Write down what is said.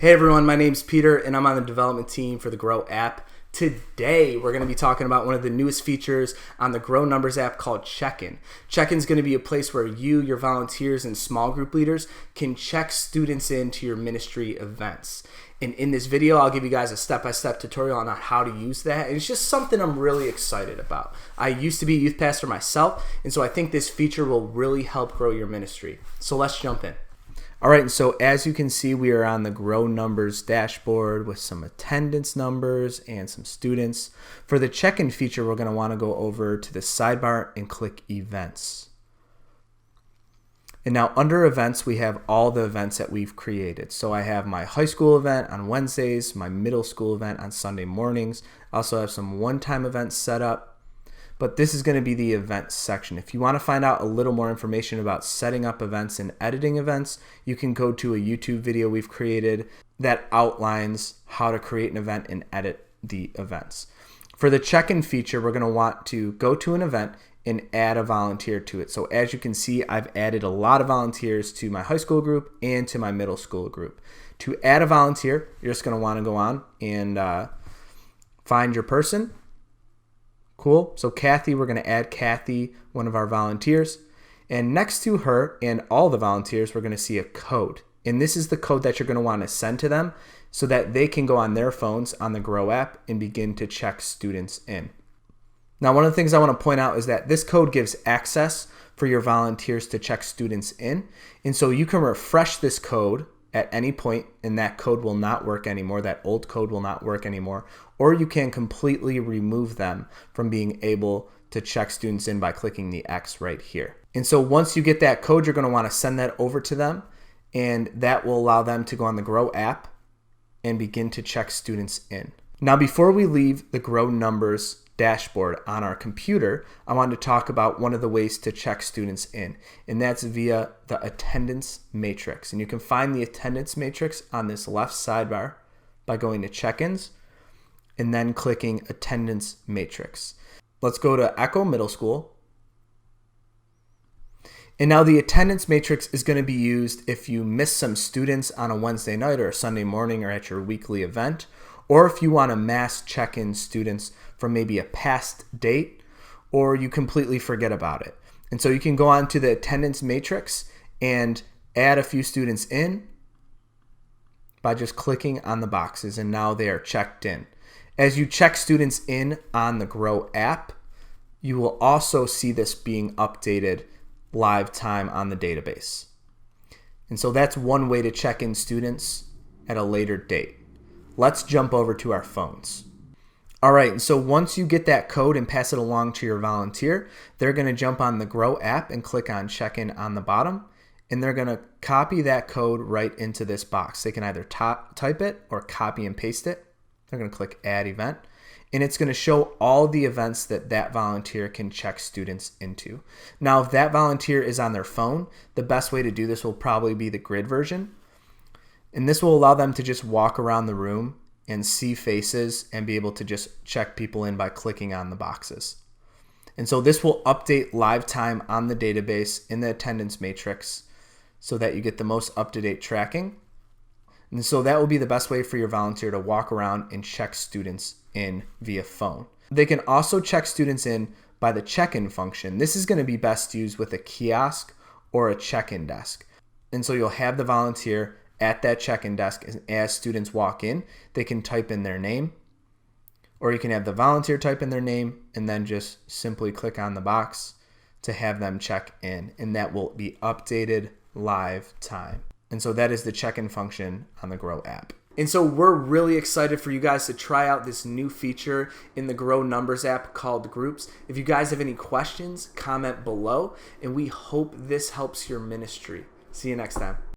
Hey everyone, my name's Peter and I'm on the development team for the Grow app. Today we're going to be talking about one of the newest features on the Grow Numbers app called CheckIn. CheckIn is going to be a place where you, your volunteers, and small group leaders can check students into your ministry events. And in this video, I'll give you guys a step-by-step tutorial on how to use that. And it's just something I'm really excited about. I used to be a youth pastor myself, and so I think this feature will really help grow your ministry. So let's jump in. All right, and so as you can see, we are on the Grow Numbers dashboard with some attendance numbers and some students. For the check-in feature, we're going to want to go over to the sidebar and click Events. And now under Events, we have all the events that we've created. So I have my high school event on Wednesdays, my middle school event on Sunday mornings. I also have some one-time events set up. But this is going to be the events section. If you want to find out a little more information about setting up events and editing events, you can go to a YouTube video we've created that outlines how to create an event and edit the events. For the check-in feature, we're going to want to go to an event and add a volunteer to it. So as you can see, I've added a lot of volunteers to my high school group and to my middle school group. To add a volunteer, you're just going to want to go on and find your person. Cool. So Kathy, we're going to add Kathy, one of our volunteers. And next to her and all the volunteers, we're going to see a code. And this is the code that you're going to want to send to them so that they can go on their phones on the Grow app and begin to check students in. Now, one of the things I want to point out is that this code gives access for your volunteers to check students in. And so you can refresh this code at any point and that code will not work anymore. That old code will not work anymore. Or you can completely remove them from being able to check students in by clicking the X right here. And so once you get that code, you're going to want to send that over to them, and that will allow them to go on the Grow app and begin to check students in. Now, before we leave the Grow Numbers dashboard on our computer, I wanted to talk about one of the ways to check students in, and that's via the attendance matrix. And you can find the attendance matrix on this left sidebar by going to Check-ins and then clicking Attendance Matrix. Let's go to Echo Middle School. And now the attendance matrix is going to be used if you miss some students on a Wednesday night or a Sunday morning or at your weekly event, or if you want to mass check in students from maybe a past date, or you completely forget about it. And so you can go on to the attendance matrix and add a few students in by just clicking on the boxes, and now they are checked in. As you check students in on the Grow app, you will also see this being updated live time on the database. And so that's one way to check in students at a later date. Let's jump over to our phones. All right, and so once you get that code and pass it along to your volunteer, they're going to jump on the Grow app and click on Check-in on the bottom, and they're going to copy that code right into this box. They can either type it or copy and paste it. They're going to click Add Event, and it's going to show all the events that volunteer can check students into. Now, if that volunteer is on their phone, the best way to do this will probably be the grid version, and this will allow them to just walk around the room and see faces and be able to just check people in by clicking on the boxes. And so this will update live time on the database in the attendance matrix so that you get the most up-to-date tracking. And so that will be the best way for your volunteer to walk around and check students in via phone. They can also check students in by the check-in function. This is going to be best used with a kiosk or a check-in desk. And so you'll have the volunteer at that check-in desk, and as students walk in, they can type in their name, or you can have the volunteer type in their name and then just simply click on the box to have them check in, and that will be updated live time. And so that is the check-in function on the Grow app. And so we're really excited for you guys to try out this new feature in the Grow Numbers app called Groups. If you guys have any questions, comment below, and we hope this helps your ministry. See you next time.